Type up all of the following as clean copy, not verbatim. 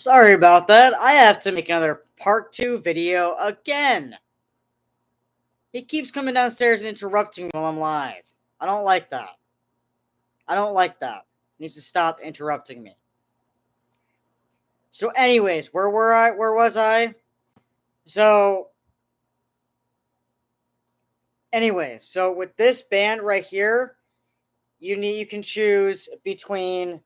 Sorry about that. I have to make another part 2 video again. He keeps coming downstairs and interrupting me while I'm live. I don't like that. I don't like that. He needs to stop interrupting me. So anyways, where was I? So anyways, so with this band right here, you can choose between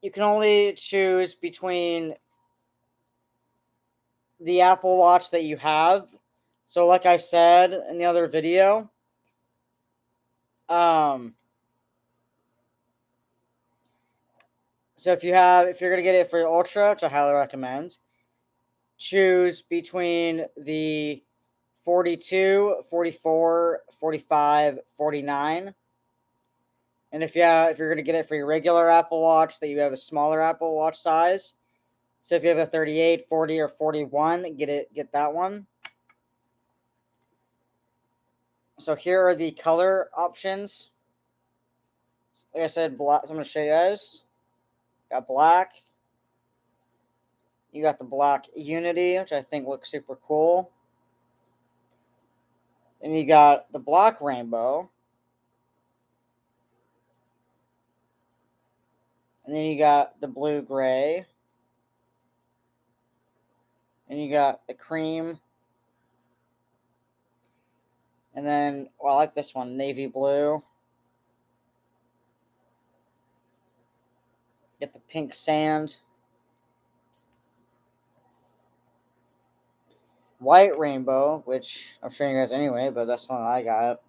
you can only choose between the Apple Watch that you have. So like I said in the other video, so if you're gonna get it for Ultra, which I highly recommend, choose between the 42, 44, 45, 49. And if you're gonna get it for your regular Apple Watch, that you have a smaller Apple Watch size. So if you have a 38, 40, or 41, get that one. So here are the color options. Like I said, black. So I'm gonna show you guys. Got black. You got the black Unity, which I think looks super cool. And you got the black rainbow. And then you got the blue gray. And you got the cream. And then, well, I like this one, navy blue. Get the pink sand. White rainbow, which I'm showing you guys anyway, but that's one I got.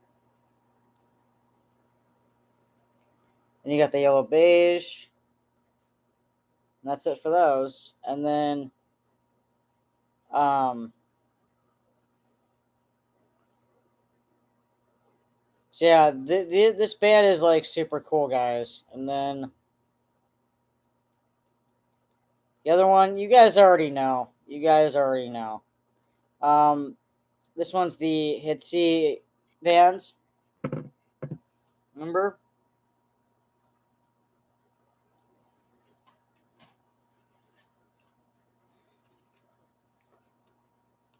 And you got the yellow beige. And that's it for those. And then, so yeah, this band is like super cool, guys. And then the other one, you guys already know. This one's the Hitsy bands. Remember?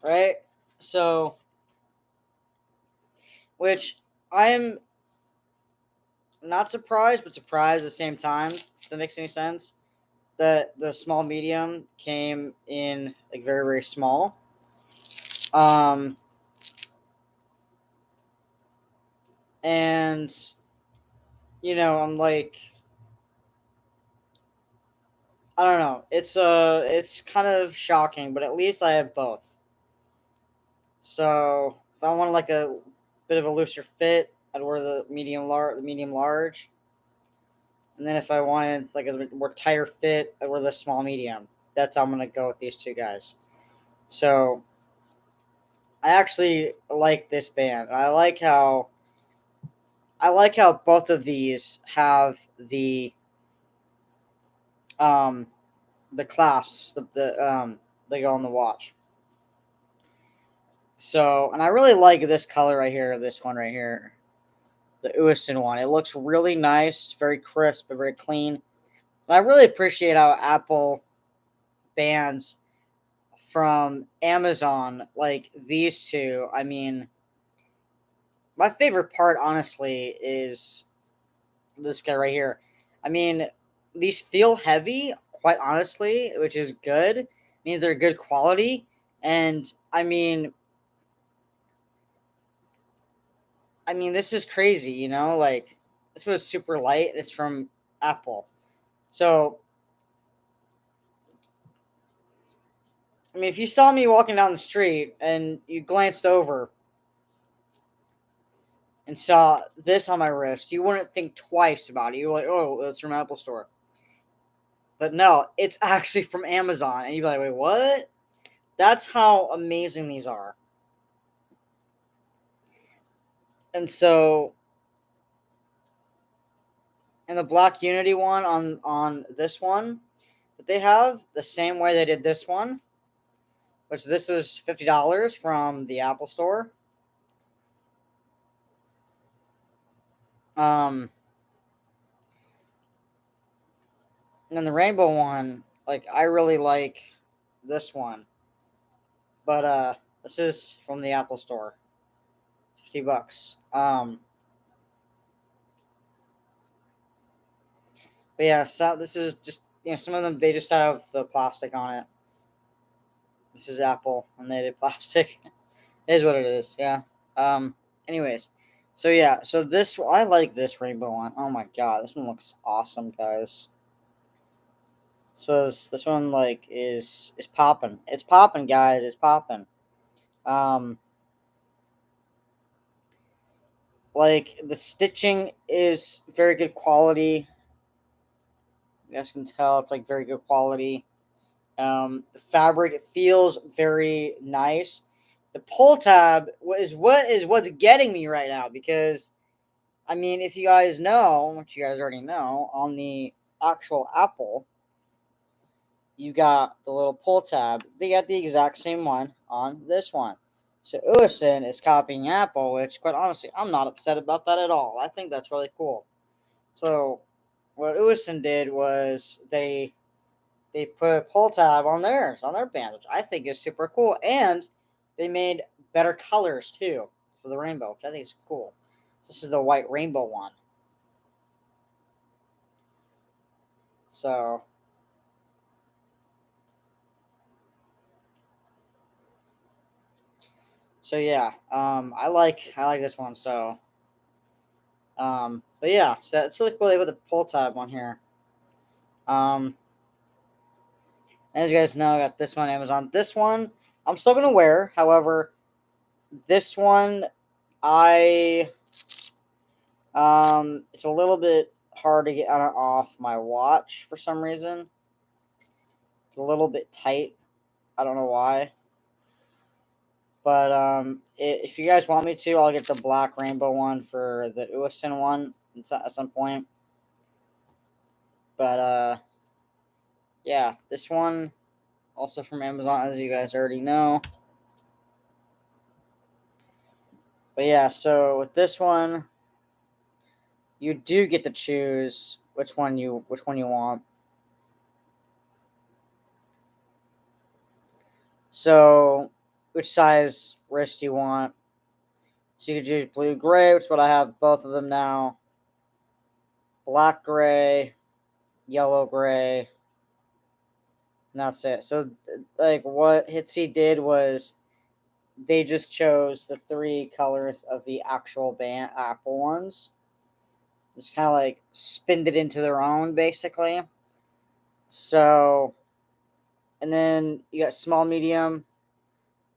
Right? So, which I am not surprised, but surprised at the same time, if that makes any sense, that the small medium came in like very, very small. And I'm like, I don't know. It's kind of shocking, but at least I have both. So if I want like a bit of a looser fit, I'd wear the medium large. And then if I wanted like a more tighter fit, I'd wear the small medium. That's how I'm gonna go with these two guys. So I actually like this band. I like how both of these have the clasps, they go on the watch. So, and I really like this color right here, this one right here, the Uasin one. It looks really nice, very crisp, but very clean. And I really appreciate how Apple bands from Amazon, like these two, I mean, my favorite part, honestly, is this guy right here. I mean, these feel heavy, quite honestly, which is good. It means they're good quality. And I mean, this is crazy, like this was super light. It's from Apple. So, I mean, if you saw me walking down the street and you glanced over and saw this on my wrist, you wouldn't think twice about it. You're like, oh, that's from Apple Store. But no, it's actually from Amazon. And you'd be like, wait, what? That's how amazing these are. And so, and the Black Unity one on this one, that they have the same way they did this one, which this is $50 from the Apple Store. And then the rainbow one, Like, I really like this one. But this is from the Apple Store. $50. But yeah, so this is just, some of them, they just have the plastic on it. This is Apple and they did plastic. It is what it is, yeah. Anyways. So yeah, so I like this rainbow one. Oh my god, this one looks awesome, guys. This one like is popping. It's popping, guys. It's popping. Um, like the stitching is very good quality. You guys can tell it's like very good quality. The fabric, it feels very nice. The pull tab what's getting me right now, because I mean, if you guys know, which you guys already know, on the actual Apple, you got the little pull tab. They got the exact same one on this one. So Uison is copying Apple, which, quite honestly, I'm not upset about that at all. I think that's really cool. So what Uison did was they put a pull tab on their band, which I think is super cool, and they made better colors too for the rainbow, which I think is cool. This is the white rainbow one. So yeah, I like this one. So but yeah, so it's really cool they put the pull tab on here. Um, as you guys know, I got this one on Amazon. This one I'm still gonna wear. However, this one I it's a little bit hard to get on and off my watch for some reason. It's a little bit tight. I don't know why. But if you guys want me to, I'll get the black rainbow one for the Uison one at some point. But yeah, this one also from Amazon, as you guys already know. But yeah, so with this one, you do get to choose which one you want. So, which size wrist you want? So you can choose blue gray, which is what I have both of them now. Black gray, yellow gray, and that's it. So, like, what Hitsy did was they just chose the 3 colors of the actual band Apple ones. Just kind of like spinned it into their own, basically. So, and then you got small, medium,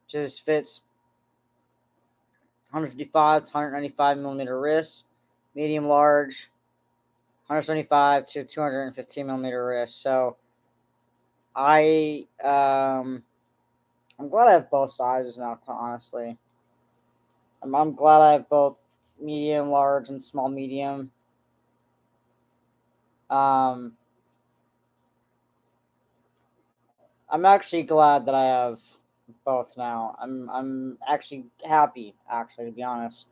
which just fits 155 to 195 millimeter wrist. Medium, large, 175 to 215 millimeter wrist. So, I'm glad I have both sizes now. Honestly, I'm glad I have both medium, large, and small, medium. Um, I'm actually glad that I have both now. I'm actually happy, actually, to be honest.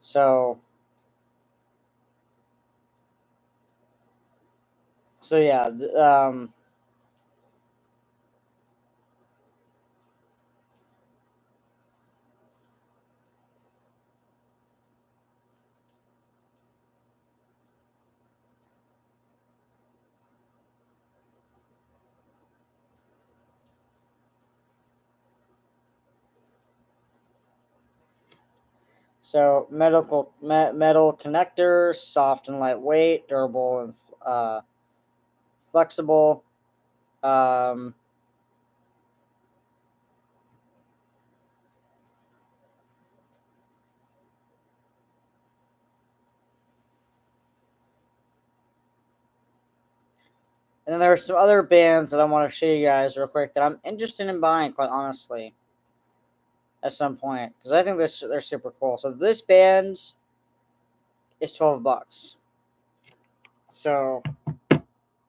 So yeah, so metal connectors, soft and lightweight, durable and flexible. Um, and then there are some other bands that I want to show you guys real quick that I'm interested in buying, quite honestly, at some point, because I think they're super cool. So this band is $12. So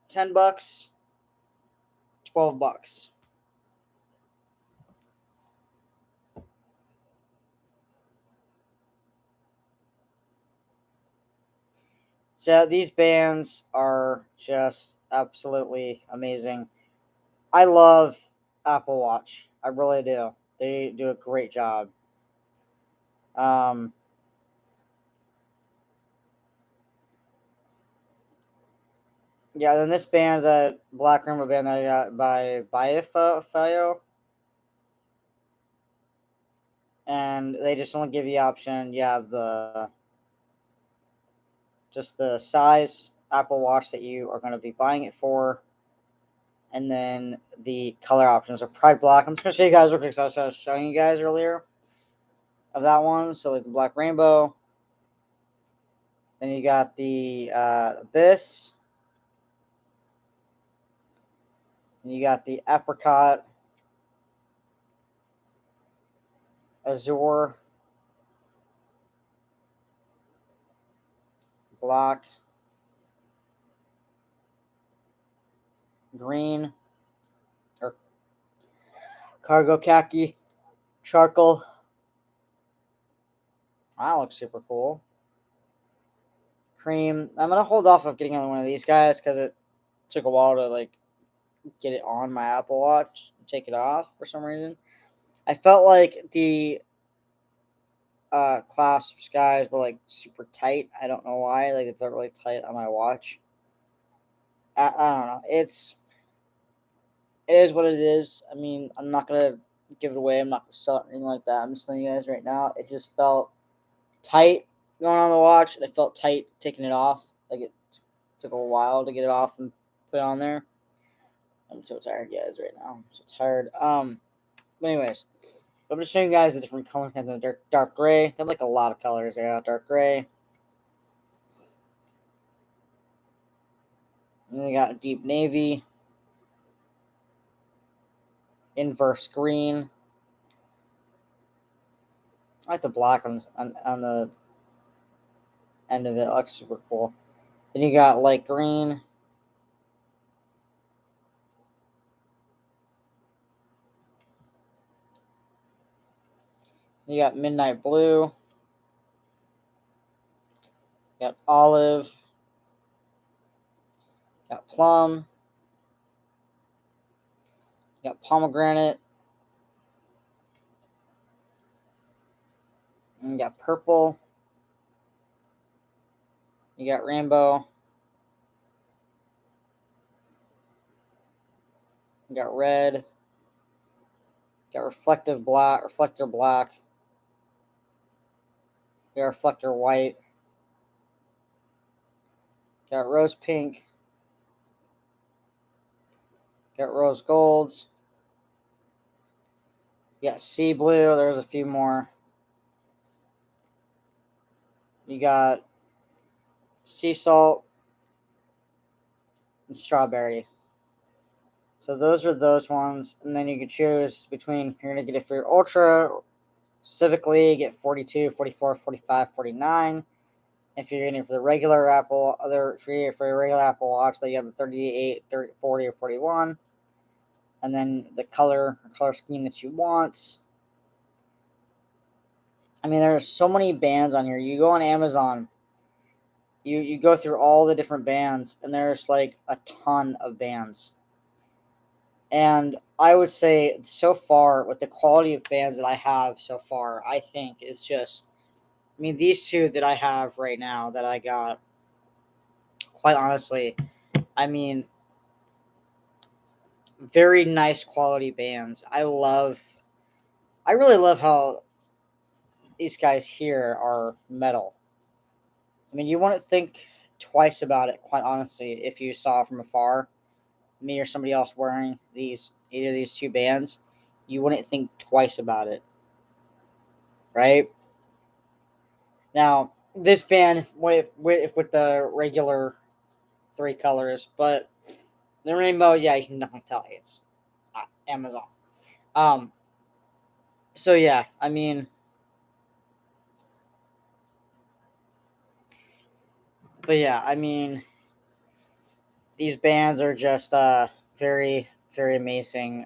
$10, $12. So these bands are just absolutely amazing. I love Apple Watch. I really do. They do a great job. Um, yeah, then this band, the Black Rainbow band that I got by Biafayo, and they just only give you the option. You have the just the size Apple Watch that you are going to be buying it for, and then the color options are Pride Black. I'm just going to show you guys real quick. So I was showing you guys earlier of that one. So like the Black Rainbow. Then you got the Abyss. And you got the Apricot, Azure, Black, Green, or Cargo Khaki, Charcoal. That looks super cool. Cream. I'm gonna hold off of getting another one of these guys because it took a while to like get it on my Apple Watch and take it off for some reason. I felt like the clasp guys were like super tight. I don't know why. Like it felt really tight on my watch. I don't know. It is what it is. I mean, I'm not gonna give it away. I'm not gonna sell it or anything like that. I'm just telling you guys right now. It just felt tight going on the watch, and it felt tight taking it off. Like it took a while to get it off and put it on there. I'm so tired, guys, right now. I'm so tired. But anyways, I'm just showing you guys the different colors. They have the dark gray. They have like a lot of colors. They got dark gray. And they got deep navy, inverse green. I like the black on the end of it. It looks super cool. Then you got light green. You got midnight blue. You got olive. You got plum. You got pomegranate. And you got purple. You got rainbow. You got red. You got reflective black, reflector black. You got reflector white. You got rose pink. You got rose golds. You got sea blue. There's a few more. You got sea salt and strawberry. So those are those ones. And then you can choose between, you're going to get it for your Ultra, specifically, you get 42, 44, 45, 49. If you're getting it for the regular Apple, for your regular Apple Watch, that you have a 38, 30, 40, or 41. And then the color scheme that you want. I mean, there's so many bands on here. You go on Amazon, you go through all the different bands, and there's like a ton of bands. And I would say so far, with the quality of bands that I have so far, I think is just, I mean, these two that I have right now that I got, quite honestly, I mean, very nice quality bands. I really love how these guys here are metal. I mean, you wouldn't think twice about it, quite honestly, if you saw from afar me or somebody else wearing either of these two bands. You wouldn't think twice about it, right? Now, this band with the regular three colors, but the rainbow, yeah, you can definitely tell it's Amazon. Um, so yeah, I mean, but yeah, I mean, these bands are just very, very amazing.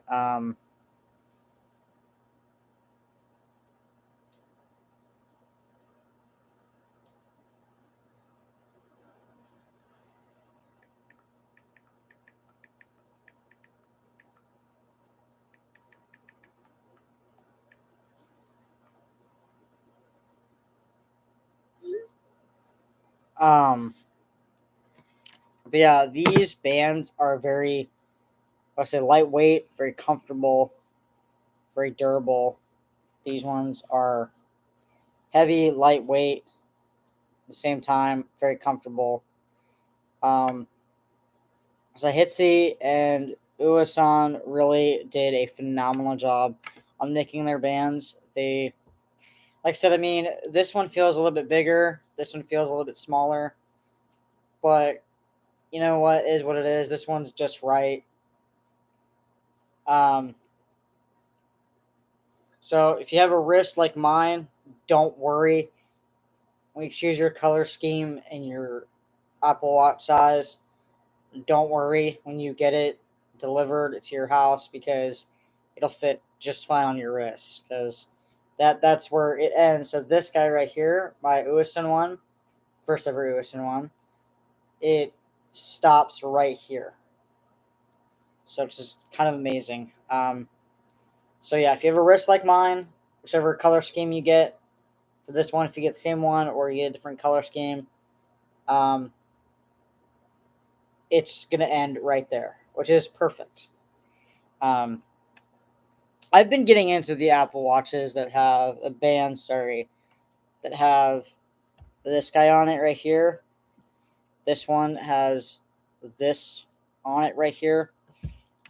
But yeah, these bands are very, I say, lightweight, very comfortable, very durable. These ones are heavy, lightweight, at the same time, very comfortable. So Hitsi and Uasan really did a phenomenal job on making their bands. They, like I said, I mean, this one feels a little bit bigger. This one feels a little bit smaller. But you know what is what it is. This one's just right. Um, so if you have a wrist like mine, don't worry. When you choose your color scheme and your Apple Watch size, don't worry when you get it delivered to your house because it'll fit just fine on your wrist because that's where it ends. So this guy right here, my Uasin one, first ever Uasin one, it stops right here. So it's just kind of amazing. So yeah, if you have a wrist like mine, whichever color scheme you get for this one, if you get the same one or you get a different color scheme, um, it's gonna end right there, which is perfect. Um, I've been getting into the Apple Watches that have a band, that have this guy on it right here. This one has this on it right here.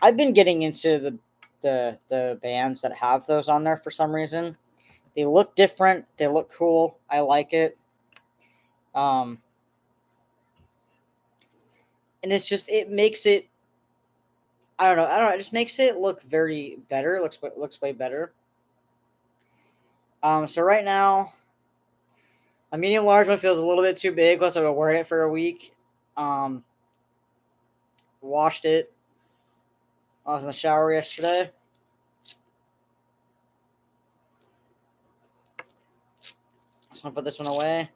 I've been getting into the bands that have those on there for some reason. They look different. They look cool. I like it. Um, and it's just it makes it. I don't know. I don't know. It just makes it look very better. It looks way better. So right now, a medium large one feels a little bit too big. Plus, I've been wearing it for a week. Um, Washed it. I was in the shower yesterday. So I'm gonna put this one away.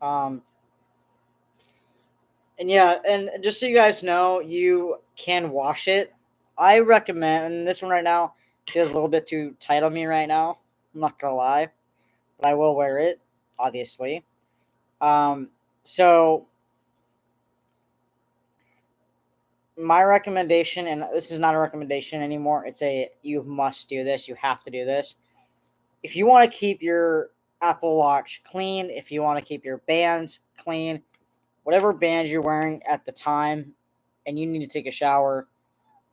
Um, and yeah, and just so you guys know, you can wash it. I recommend, and this one right now feels a little bit too tight on me right now. I'm not gonna lie, but I will wear it, obviously. So my recommendation, and this is not a recommendation anymore. It's a you must do this. You have to do this. If you want to keep your Apple Watch clean, if you want to keep your bands clean, whatever bands you're wearing at the time, and you need to take a shower,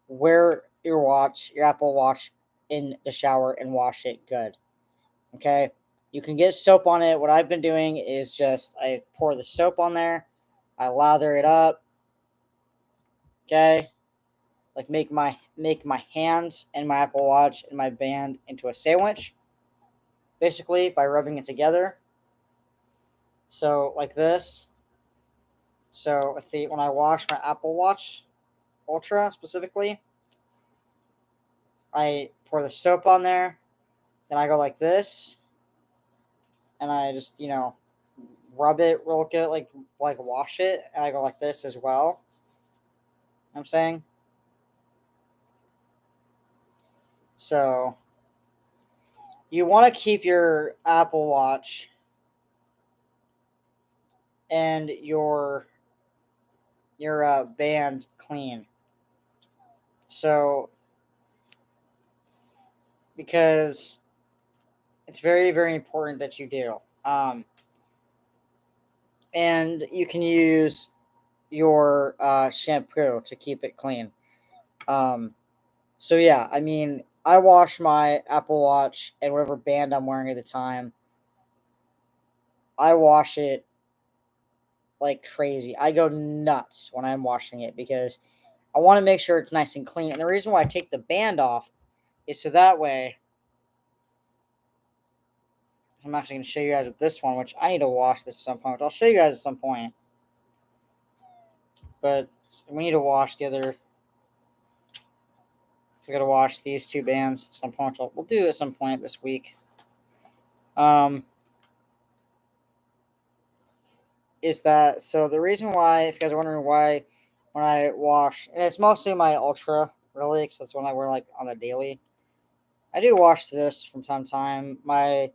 wear your Apple Watch in the shower and wash it good. Okay? You can get soap on it. What I've been doing is just I pour the soap on there, I lather it up, okay? Like make my hands and my Apple Watch and my band into a sandwich, basically by rubbing it together. So like this. So when I wash my Apple Watch Ultra specifically, I pour the soap on there, then I go like this, and I just rub it real good, like wash it, and I go like this as well. You know what I'm saying so. You want to keep your Apple Watch and your band clean. So because it's very very important that you do. And you can use your shampoo to keep it clean. Um, so yeah, I mean, I wash my Apple Watch and whatever band I'm wearing at the time. I wash it like crazy. I go nuts when I'm washing it because I want to make sure it's nice and clean. And the reason why I take the band off is so that way I'm actually going to show you guys with this one, which I need to wash this at some point. Which I'll show you guys at some point. But we need to wash the other. We got to wash these two bands at some point. We'll do it at some point this week. Is that so? The reason why, if you guys are wondering why, when I wash, and it's mostly my Ultra, really, because that's one I wear like on the daily. I do wash this from time to time. My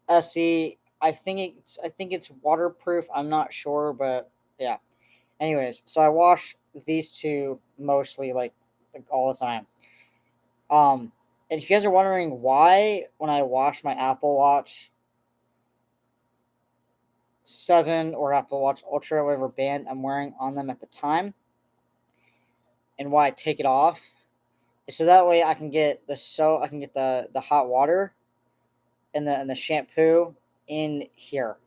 SE, I think it's waterproof. I'm not sure, but yeah. Anyways, so I wash these two mostly like all the time. And if you guys are wondering why when I wash my Apple Watch 7 or Apple Watch Ultra, whatever band I'm wearing on them at the time, and why I take it off, is so that way I can get the hot water and the shampoo in here.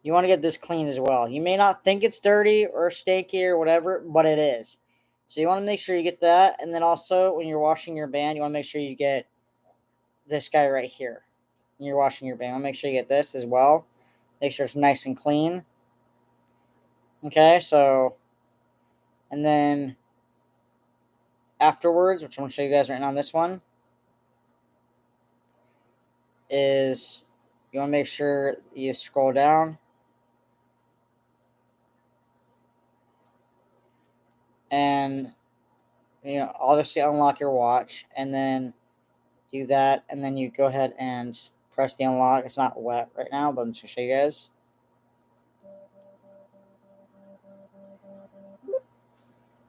You want to get this clean as well. You may not think it's dirty or stinky or whatever, but it is. So you want to make sure you get that, and then also when you're washing your band, you want to make sure you get this guy right here. When you're washing your band, you want to make sure you get this as well. Make sure it's nice and clean. Okay, so and then afterwards, which I'm gonna show you guys right now on this one, is you want to make sure you scroll down and obviously unlock your watch and then do that, and then you go ahead and press the unlock. It's not wet right now, but I'm just gonna show you guys.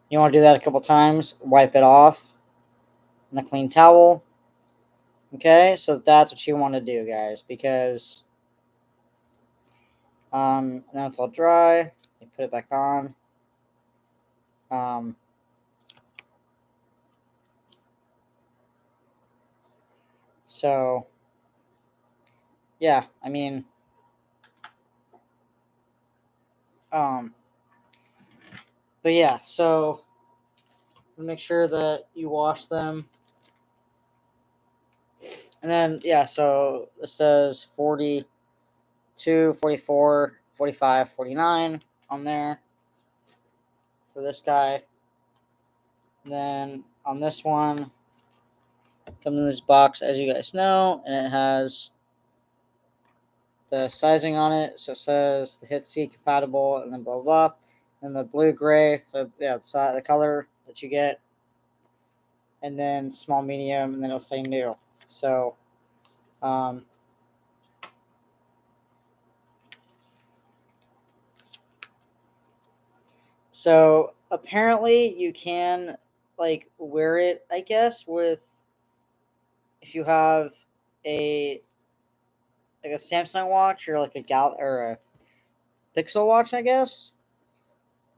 You want to do that a couple times, wipe it off in a clean towel. Okay, so that's what you want to do, guys, because now it's all dry. You put it back on. So yeah, I mean, but yeah, so make sure that you wash them. And then, yeah, so it says 42, 44, 45, 49 on there for this guy. And then on this one, comes in this box, as you guys know, and it has the sizing on it. So it says the hit C compatible, and then blah, blah, blah. And the blue gray, so yeah, the color that you get. And then small, medium, and then it'll say new. So, so apparently you can like wear it, I guess, with if you have a like a Samsung watch or like a Pixel watch, I guess.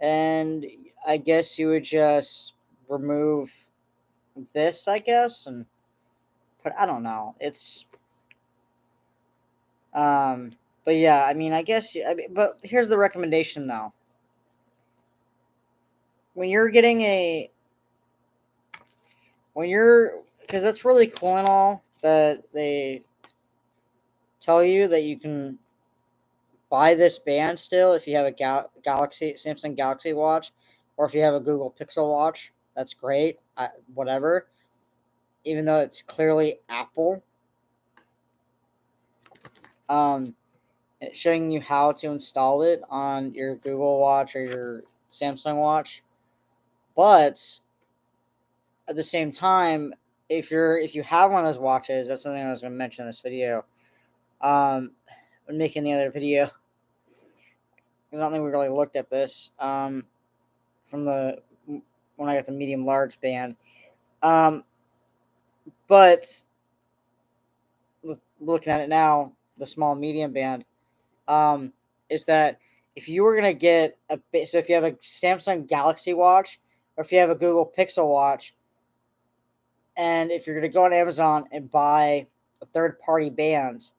And I guess you would just remove this, I guess, and put I don't know. It's but yeah, I mean, but here's the recommendation though. When you're getting a when you're because that's really cool and all that they tell you that you can buy this band still if you have a Samsung Galaxy watch, or if you have a Google Pixel watch. That's great. Whatever. Even though it's clearly Apple, um, it's showing you how to install it on your Google watch or your Samsung watch. But at the same time, if you have one of those watches, that's something I was going to mention in this video. When making the other video, because I don't think we really looked at this. From the when I got the medium large band. But looking at it now, the small medium band, is that if you were gonna get so if you have a Samsung Galaxy watch or if you have a Google Pixel watch, and if you're gonna go on Amazon and buy a third party band,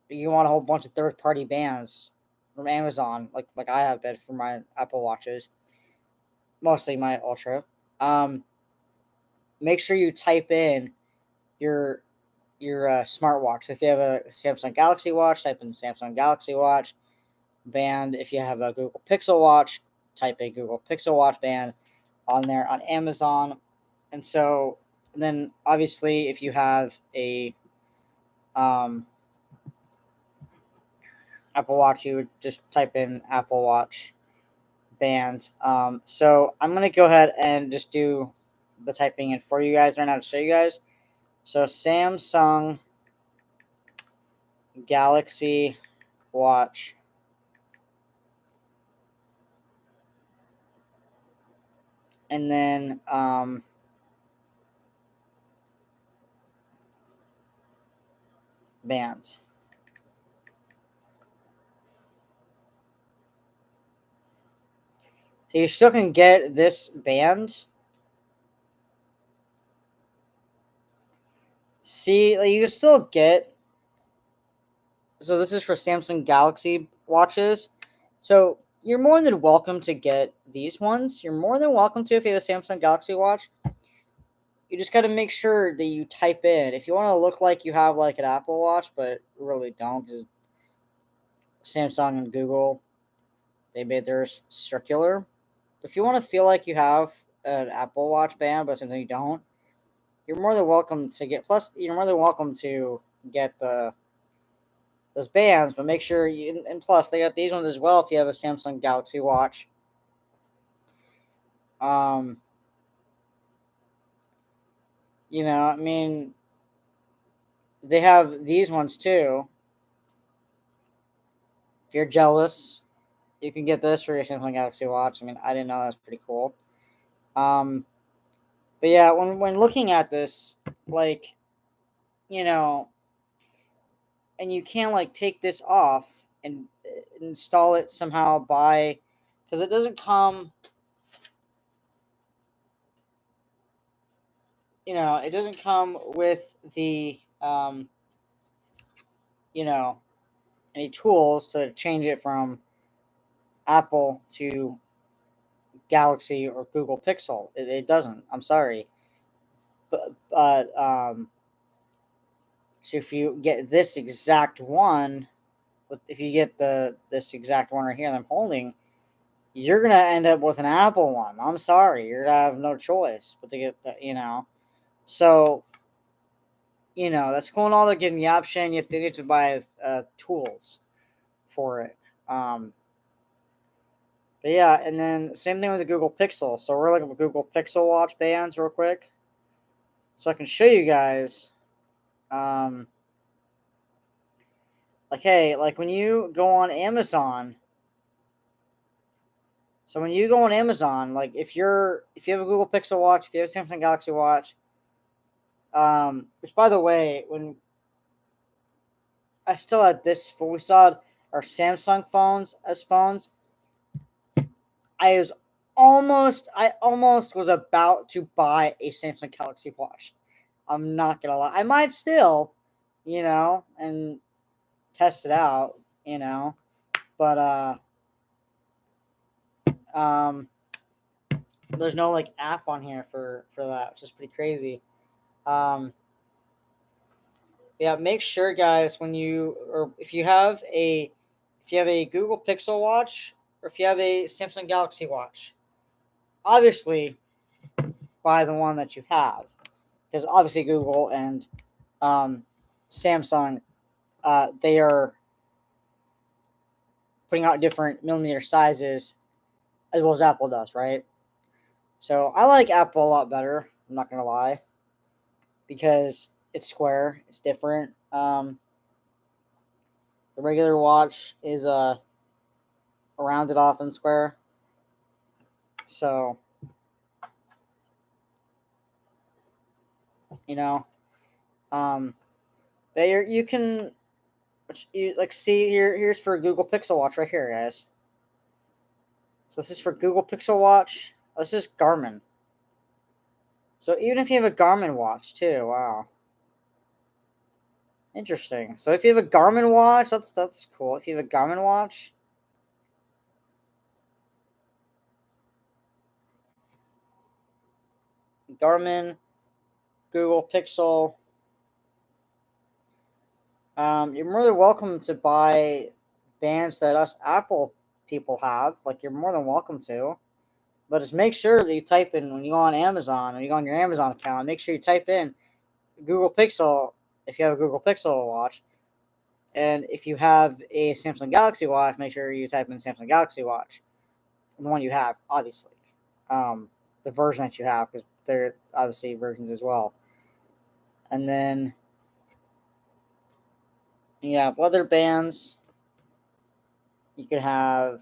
you want a whole bunch of third party bands from Amazon, like I have been for my Apple watches, mostly my Ultra. Make sure you type in your smartwatch. If you have a Samsung Galaxy watch, type in Samsung Galaxy watch band. If you have a Google Pixel watch, type in Google Pixel watch band on there on Amazon. And so then obviously if you have a Apple Watch, you would just type in Apple Watch band. So I'm gonna go ahead and just do the typing in for you guys right now to show you guys. So Samsung Galaxy Watch. And then bands. So you still can get this band. See, like, you can still get. So this is for Samsung Galaxy watches. So you're more than welcome to get these ones. You're more than welcome to if you have a Samsung Galaxy watch. You just got to make sure that you type in. If you want to look like you have like an Apple Watch, but really don't, because Samsung and Google, they made theirs circular. If you want to feel like you have an Apple Watch band, but something you don't, you're more than welcome to get. Plus, you're more than welcome to get those bands, but make sure you. And plus, they got these ones as well. If you have a Samsung Galaxy Watch, I mean, they have these ones too. If you're jealous, you can get this for your Samsung Galaxy Watch. I mean, I didn't know that was pretty cool. But yeah, when looking at this, like, and you can like take this off and install it somehow by, because it doesn't come. It doesn't come with the any tools to change it from Apple to Galaxy or Google Pixel. It doesn't. I'm sorry, but so if you get this exact one, if you get this exact one right here that I'm holding, you're gonna end up with an Apple one. I'm sorry, you're gonna have no choice but to get that. So that's cool and all. They're giving the option. You have to buy tools for it. But yeah, and then same thing with the Google Pixel. So we're looking at Google Pixel Watch bands real quick, so I can show you guys. Like, hey, like when you go on Amazon. So when you go on Amazon, like if you have a Google Pixel Watch, if you have a Samsung Galaxy Watch, which by the way, when I still had this, when we saw our Samsung phones as phones, I almost was about to buy a Samsung Galaxy Watch. I'm not gonna lie. I might still, and test it out, but there's no like app on here for that, which is pretty crazy. Yeah, make sure, guys, if you have a Google Pixel Watch or if you have a Samsung Galaxy Watch, obviously buy the one that you have, because obviously Google and Samsung, they are putting out different millimeter sizes as well as Apple does, right? So I like Apple a lot better. I'm not gonna lie, because it's square, it's different. The regular watch is rounded off and square. So, that you can like see here. Here's for Google Pixel Watch right here, guys. So this is for Google Pixel Watch. This is Garmin. So even if you have a Garmin watch too, wow, interesting. So if you have a Garmin watch, that's cool. If you have a Garmin watch, Garmin, Google Pixel, you're more than welcome to buy bands that us Apple people have. Like, you're more than welcome to. But just make sure that you type in, when you go on Amazon, when you go on your Amazon account, make sure you type in Google Pixel if you have a Google Pixel watch. And if you have a Samsung Galaxy Watch, make sure you type in Samsung Galaxy Watch. The one you have, obviously. The version that you have, because they're obviously versions as well. And then, You have leather bands. You can have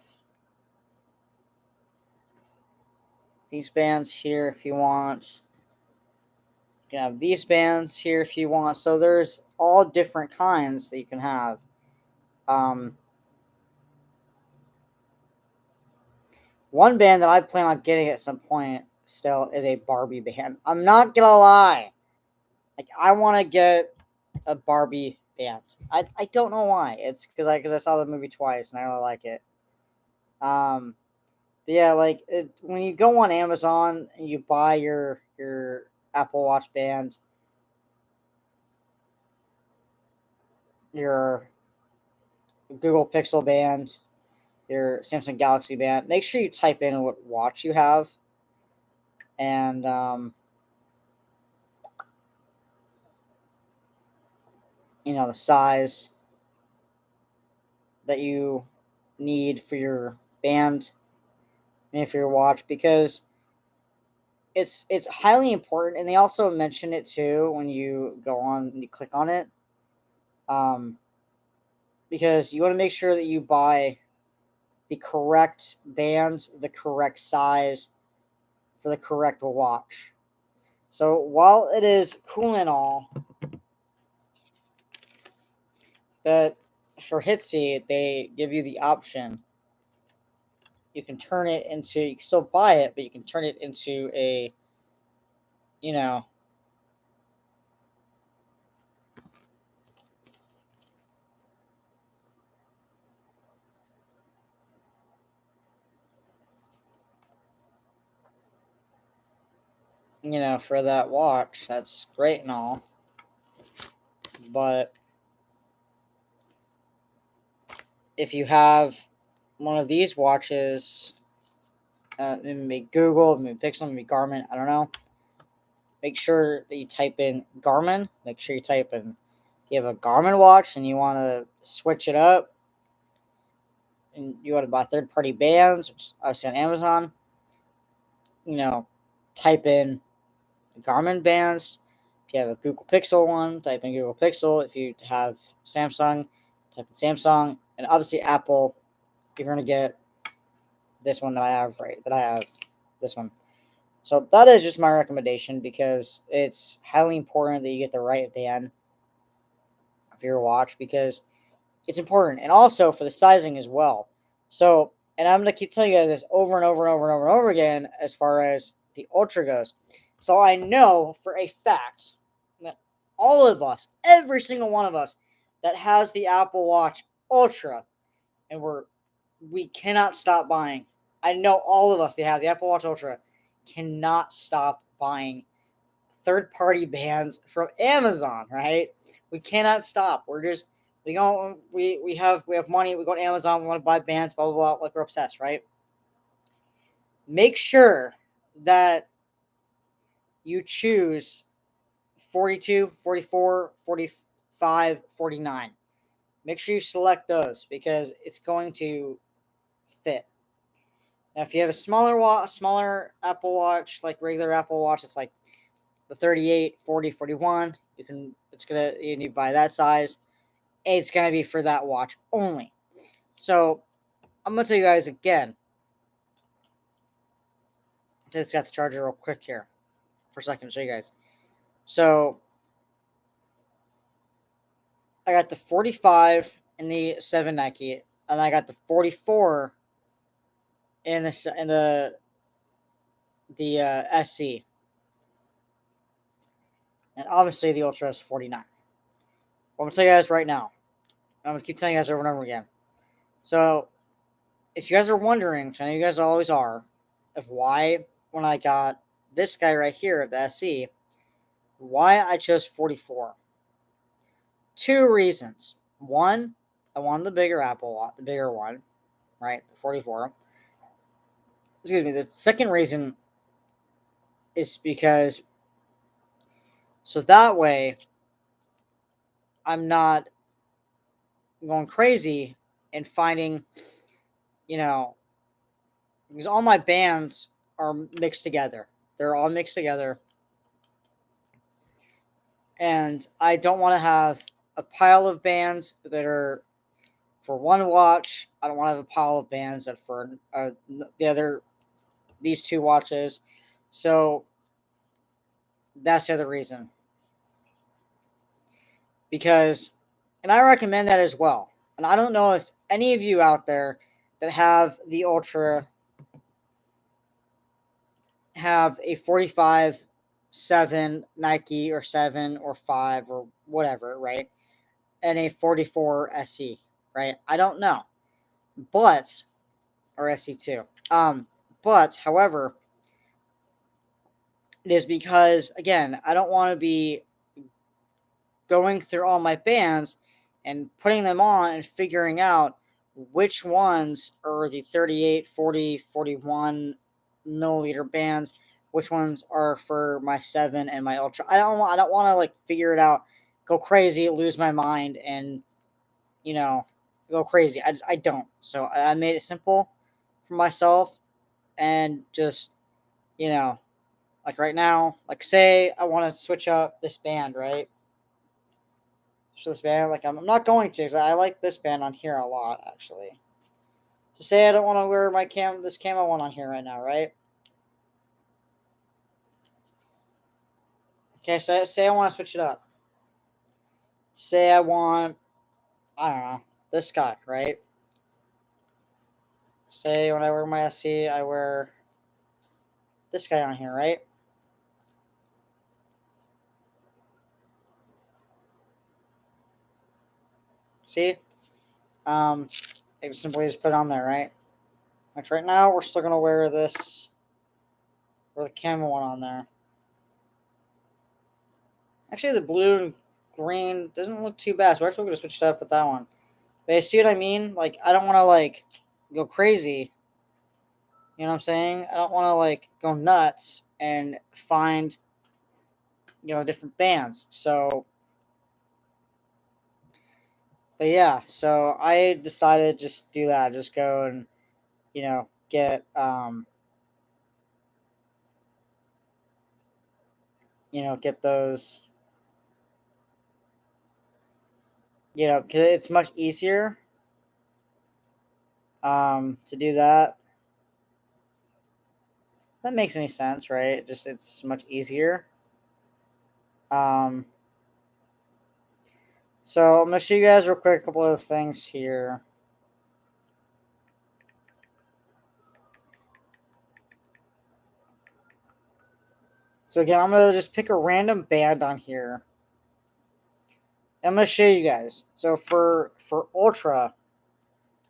these bands here if you want. You can have these bands here if you want. So there's all different kinds that you can have. One band that I plan on getting at some point still is a Barbie band. I'm not gonna lie. Like, I want to get a Barbie band. I don't know why. It's because I saw the movie twice and I really like it. But yeah, like when you go on Amazon and you buy your Apple Watch band, your Google Pixel band, your Samsung Galaxy band, make sure you type in what watch you have, and the size that you need for your band and for your watch, because it's highly important. And they also mention it too when you go on and you click on it, because you want to make sure that you buy the correct bands, the correct size for the correct watch. So while it is cool and all that for Hitsy they give you the option, you can turn it into, you can still buy it, but you can turn it into a, you know, for that watch. That's great and all, but if you have one of these watches, maybe Google, maybe Pixel, maybe Garmin, I don't know. Make sure that you type in Garmin. Make sure you type in, if you have a Garmin watch and you want to switch it up, and you want to buy third-party bands, which is obviously on Amazon, type in Garmin bands. If you have a Google Pixel one, type in Google Pixel. If you have Samsung, type in Samsung. And obviously Apple, you're going to get this one that I have, this one. So that is just my recommendation, because it's highly important that you get the right band for your watch, because it's important. And also for the sizing as well. So, and I'm going to keep telling you guys this over and over and over and over and over again as far as the Ultra goes. So I know for a fact that all of us, every single one of us that has the Apple Watch Ultra, and we cannot stop buying. I know all of us that have the Apple Watch Ultra cannot stop buying third-party bands from Amazon, right? We cannot stop. We're just we have money. We go to Amazon. We want to buy bands. Blah blah blah. Like, we're obsessed, right? Make sure that you choose 42, 44, 45, 49. Make sure you select those, because it's going to fit. Now, if you have a smaller Apple Watch, like regular Apple Watch, it's like the 38, 40, 41, you need to buy that size. It's going to be for that watch only. So I'm going to tell you guys again. Just got the charger real quick here for a second to show you guys. So I got the 45 in the 7 Nike, and I got the 44 in the SC, and obviously the Ultra is 49. I'm gonna tell you guys right now. I'm gonna keep telling you guys over and over again. So, if you guys are wondering, which I know you guys always are, of why when I got this guy right here, the SE, why I chose 44. Two reasons. One, I wanted the bigger Apple Watch, the bigger one, right? The 44. Excuse me. The second reason is because, so that way I'm not going crazy and finding, because all my bands are mixed together. They're all mixed together. And I don't want to have a pile of bands that are for one watch. I don't want to have a pile of bands that for these two watches. So that's the other reason. Because, and I recommend that as well. And I don't know if any of you out there that have the Ultra have a 45 7 Nike or 7 or 5 or whatever, right? And a 44 SE, right? I don't know. But, or SE2. But, however, it is because, again, I don't want to be going through all my bands and putting them on and figuring out which ones are the 38, 40, 41 milliliter bands, which ones are for my 7 and my Ultra. I don't want to like figure it out, go crazy, lose my mind, and go crazy. I don't. So I made it simple for myself, and just like right now, like say I want to switch up this band, right? So this band, like I'm not going to, because I like this band on here a lot, actually. So say I don't want to wear my this camo one on here right now, right? Okay, so say I want to switch it up. Say I want, I don't know, this guy, right? Say when I wear my SC, I wear this guy on here, right? See? I can simply just put it on there, right? Which right now we're still gonna wear this, or the camo one on there. Actually, the blue and green doesn't look too bad, so we're actually gonna switch it up with that one. But you see what I mean? Like, I don't want to like go crazy. You know what I'm saying? I don't want to like go nuts and find different bands. So, but yeah, so I decided just do that. Just go and get get those. Cause it's much easier to do that. That makes any sense, right? Just it's much easier. Um, so I'm gonna show you guys real quick a couple of things here. So again, I'm gonna just pick a random band on here. I'm gonna show you guys. So for Ultra,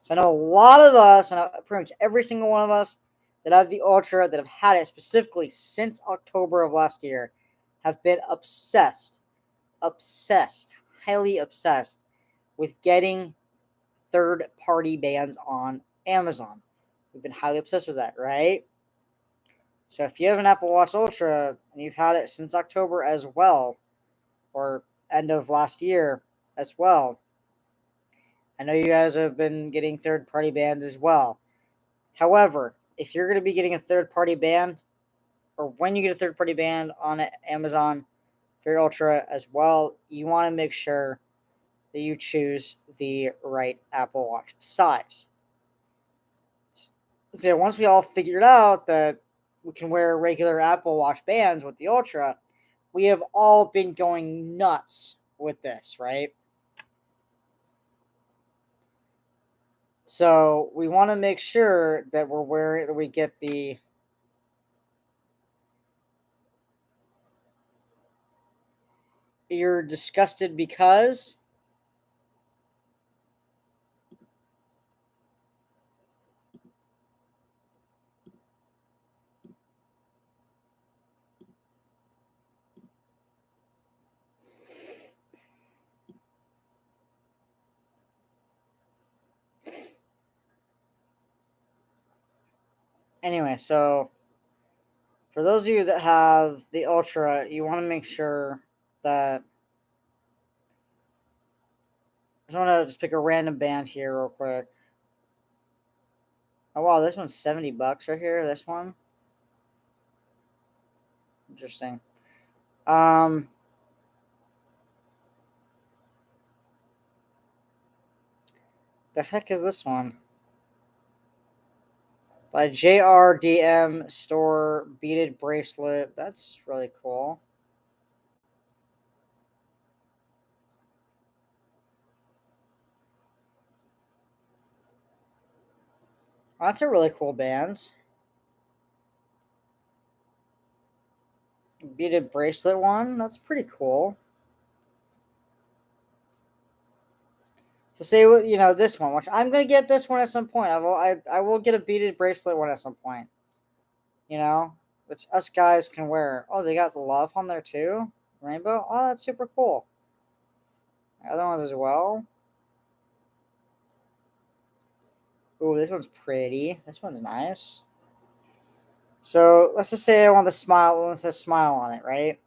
so I know a lot of us, and pretty much every single one of us that have the Ultra, that have had it specifically since October of last year, have been obsessed, highly obsessed with getting third-party bands on Amazon. We've been highly obsessed with that, right? So if you have an Apple Watch Ultra and you've had it since October as well, or end of last year as well, I know you guys have been getting third-party bands as well. However, if you're going to be getting a third-party band, or when you get a third-party band on Amazon for your Ultra as well, you want to make sure that you choose the right Apple Watch size. So once we all figured out that we can wear regular Apple Watch bands with the Ultra, we have all been going nuts with this, right? So we want to make sure that we get the you're disgusted because anyway, so for those of you that have the Ultra, you want to make sure that I just want to just pick a random band here real quick. Oh wow, this one's $70 right here. This one, interesting. The heck is this one? By JRDM Store beaded bracelet. That's really cool. Oh, that's a really cool band. Beaded bracelet one. That's pretty cool. So say this one, which I'm gonna get this one at some point. I will get a beaded bracelet one at some point. Which us guys can wear. Oh, they got the love on there too. Rainbow. Oh, that's super cool. Other ones as well. Ooh, this one's pretty. This one's nice. So let's just say I want the smile. It says smile on it, right?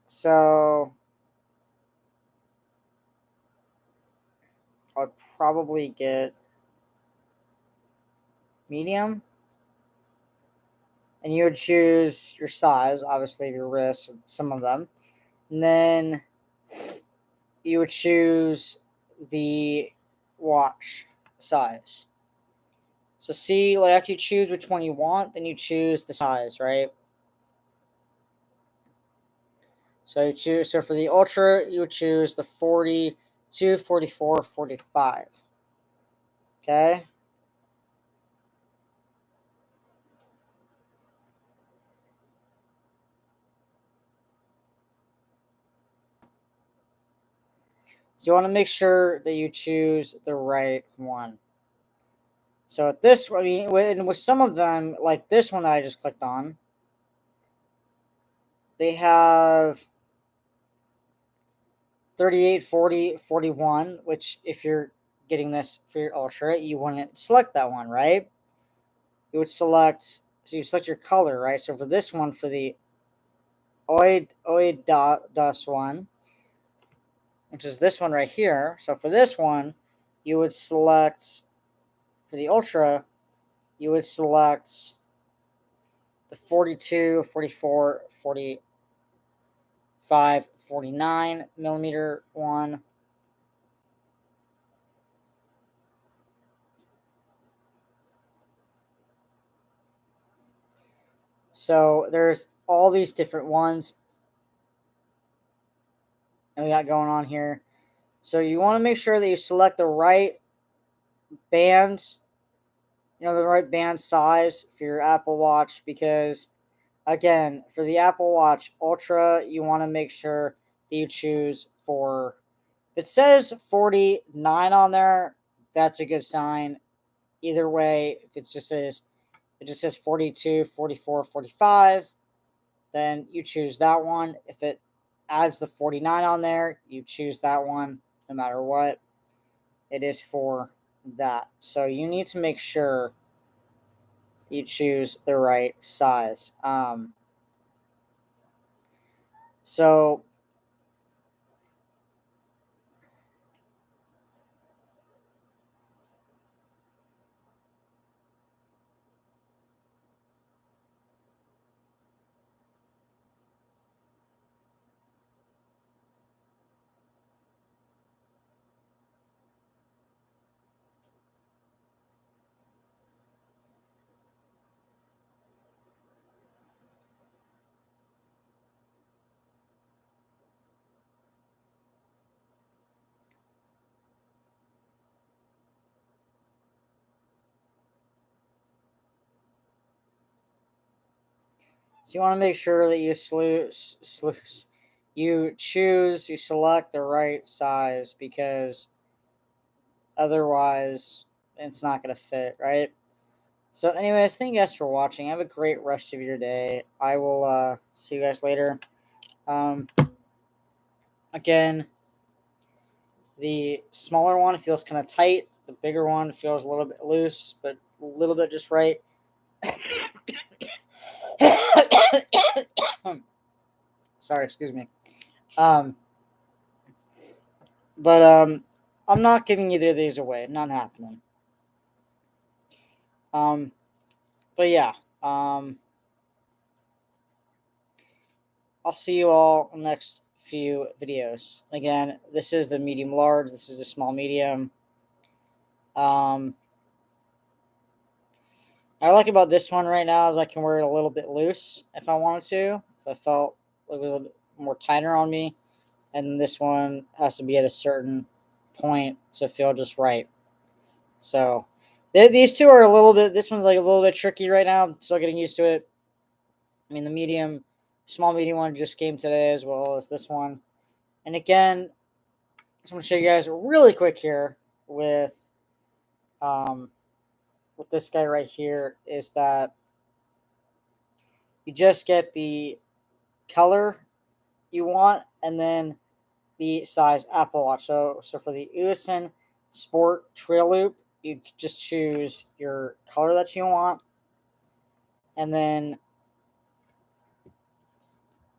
So I'd probably get medium. And you would choose your size, obviously, of your wrist, some of them. And then you would choose the watch size. So see, like after you choose which one you want, then you choose the size, right? So for the Ultra, you would choose the 42, 44, 45. Okay? So you want to make sure that you choose the right one. So at this, I mean, with some of them, like this one that I just clicked on, they have 38, 40, 41, which if you're getting this for your Ultra, you wouldn't select that one, right? You would select, so you select your color, right? So for this one, for the Oid Dust one, which is this one right here. So for this one, you would select, for the Ultra, you would select the 42, 44, 45, 49 millimeter one. So there's all these different ones and we got going on here. So you want to make sure that you select the right band, the right band size for your Apple Watch, because again, for the Apple Watch Ultra, you want to make sure that you choose for, if it says 49 on there, that's a good sign. Either way, if it just says 42, 44, 45, then you choose that one. If it adds the 49 on there, you choose that one no matter what. It is for that. So you need to make sure you choose the right size. So you want to make sure that you you select the right size, because otherwise it's not going to fit, right? So anyways, thank you guys for watching. Have a great rest of your day. I will see you guys later. Um, again, the smaller one feels kind of tight. The bigger one feels a little bit loose, but a little bit just right. Sorry, excuse me. But I'm not giving either of these away. Not happening. But yeah. I'll see you all in the next few videos. Again, this is the medium large. This is the small medium. I like about this one right now is I can wear it a little bit loose if I wanted to. If I felt it was a bit more tighter on me, and this one has to be at a certain point to feel just right. So these two are a little bit. This one's like a little bit tricky right now. I'm still getting used to it. I mean, the small medium one just came today as well as this one. And again, just want to show you guys really quick here um, with this guy right here is that you just get the color you want and then the size Apple Watch. So for the Usain Sport Trail Loop, you just choose your color that you want, and then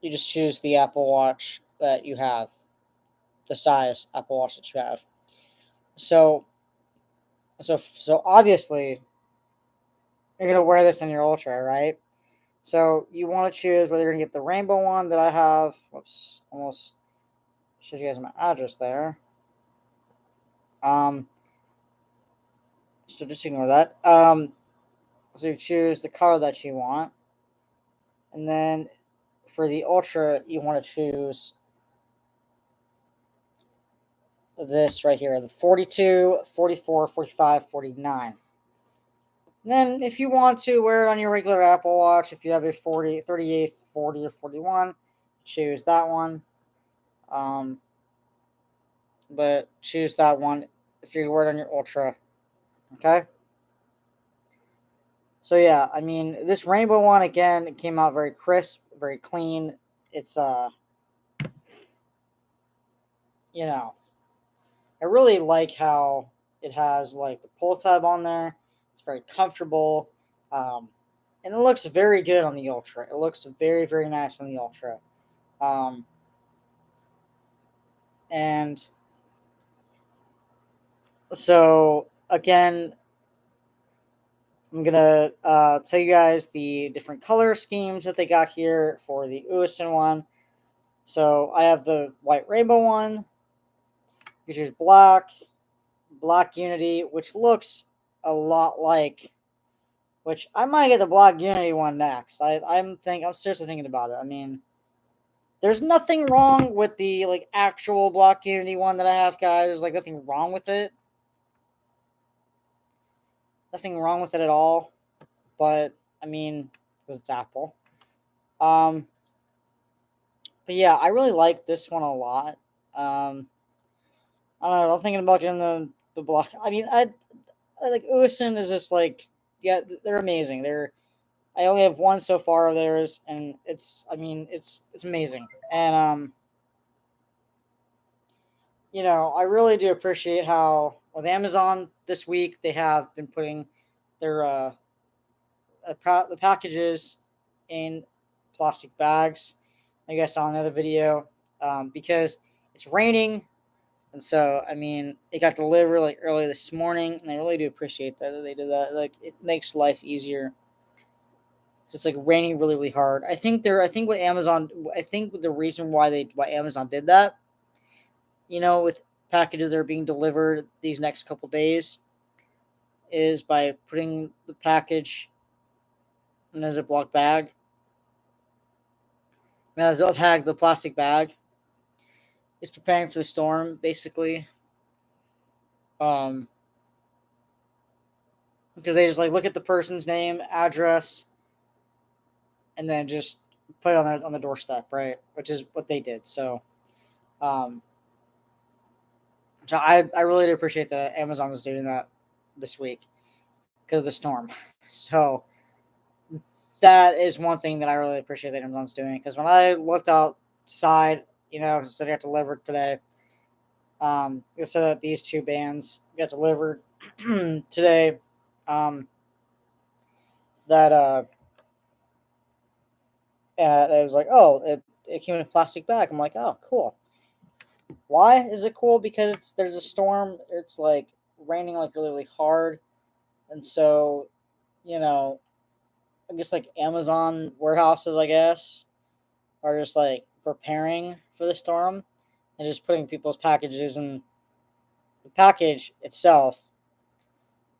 you just choose the Apple Watch that you have, the size Apple Watch that you have. So obviously you're gonna wear this in your Ultra, right? So you want to choose whether you're gonna get the rainbow one that I have. Whoops, almost showed you guys my address there. Um, so just ignore that. So you choose the color that you want, and then for the Ultra, you want to choose this right here, the 42, 44, 45, 49. And then if you want to wear it on your regular Apple Watch, if you have a 40, 38, 40, or 41, choose that one. But choose that one if you wear it on your Ultra. Okay? So yeah, I mean, this rainbow one again, it came out very crisp, very clean. It's you know, I really like how it has like the pull tab on there. It's very comfortable. And it looks very good on the Ultra. It looks very, very nice on the Ultra. Um, and so again, I'm gonna tell you guys the different color schemes that they got here for the Usain one. So I have the white rainbow one, which is black Unity, which looks a lot like. Which I might get the black Unity one next. I'm seriously thinking about it. I mean, there's nothing wrong with the like actual black Unity one that I have, guys. There's like nothing wrong with it. Nothing wrong with it at all. But I mean, because it's Apple. Um, but yeah, I really like this one a lot. I don't know. I'm thinking about getting the block. I mean, I like Usain is just like, yeah, they're amazing. I only have one so far of theirs, and it's amazing. And I really do appreciate how with Amazon this week they have been putting their the packages in plastic bags. I guess on another video, because it's raining, and so I mean it got delivered like early this morning, and I really do appreciate that they did that. Like it makes life easier. It's like raining really really hard. I think the reason why Amazon did that, with packages that are being delivered these next couple days, is by putting the package in a Ziploc bag. Now, the Ziploc, the plastic bag, is preparing for the storm, basically. Um, because they just like look at the person's name, address, and then just put it on the doorstep, right? Which is what they did. Um, so I really do appreciate that Amazon is doing that this week because of the storm. So that is one thing that I really appreciate that Amazon's doing. Because when I looked outside, because it said it got delivered today, it said that these two bands got delivered today. That it was like, oh, it came in a plastic bag. I'm like, oh, cool. Why is it cool? Because there's a storm. It's like raining like really really hard, and so you know I guess like Amazon warehouses, I guess, are just like preparing for the storm and just putting people's packages in the package itself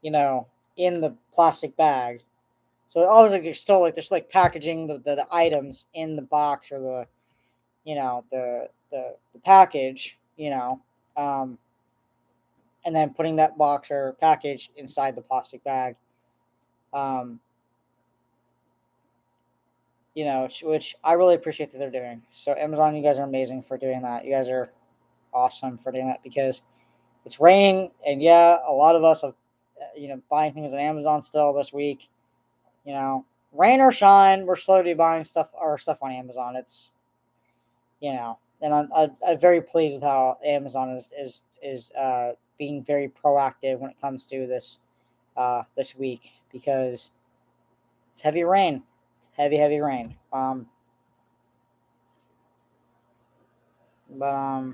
in the plastic bag. So obviously they're still like packaging the items in the box or the package, and then putting that box or package inside the plastic bag. Um, which I really appreciate that they're doing. So Amazon, you guys are amazing for doing that. You guys are awesome for doing that because it's raining, and yeah, a lot of us have, buying things on Amazon still this week. Rain or shine, we're slowly buying our stuff on Amazon. It's and I'm very pleased with how Amazon is being very proactive when it comes to this week because it's heavy rain. It's heavy rain. But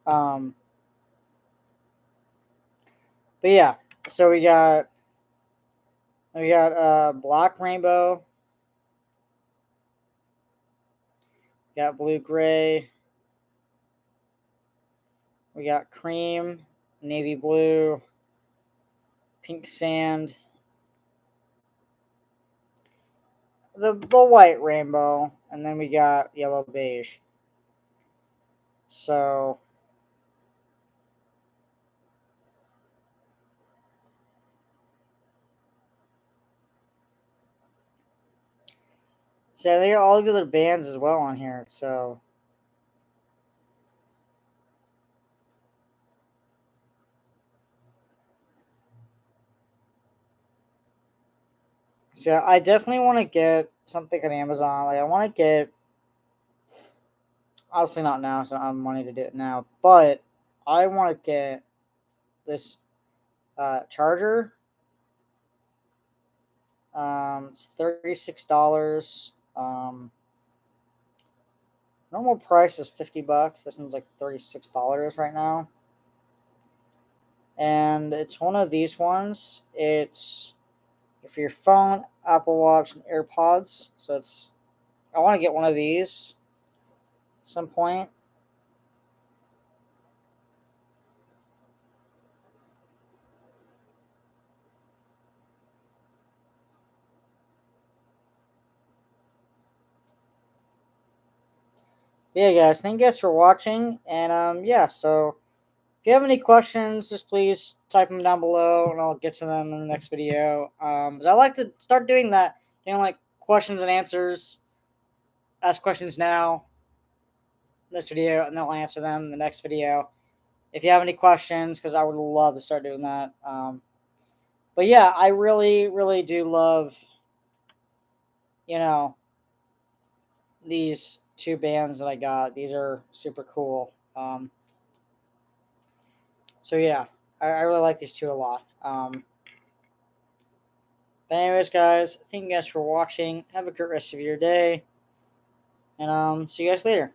um, but yeah, so we got black rainbow, got blue gray, we got cream, navy blue, pink sand, the white rainbow, and then we got yellow beige. So they got all the other bands as well on here. So I definitely want to get something on Amazon. Like I want to get, obviously not now, so I don't have money to do it now. But I want to get this charger. It's $36. Normal price is $50. This one's like $36 right now, and it's one of these ones. It's for your phone, Apple Watch, and AirPods. So I want to get one of these at some point. Yeah, guys, thank you guys for watching, and yeah, so if you have any questions, just please type them down below, and I'll get to them in the next video. 'Cause I like to start doing that, like questions and answers. Ask questions now in this video, and then I'll answer them in the next video. If you have any questions, because I would love to start doing that. But yeah, I really, really do love, you know, these two bands that I got. These are super cool. So yeah, I really like these two a lot. But anyways, guys, thank you guys for watching. Have a great rest of your day, and see you guys later.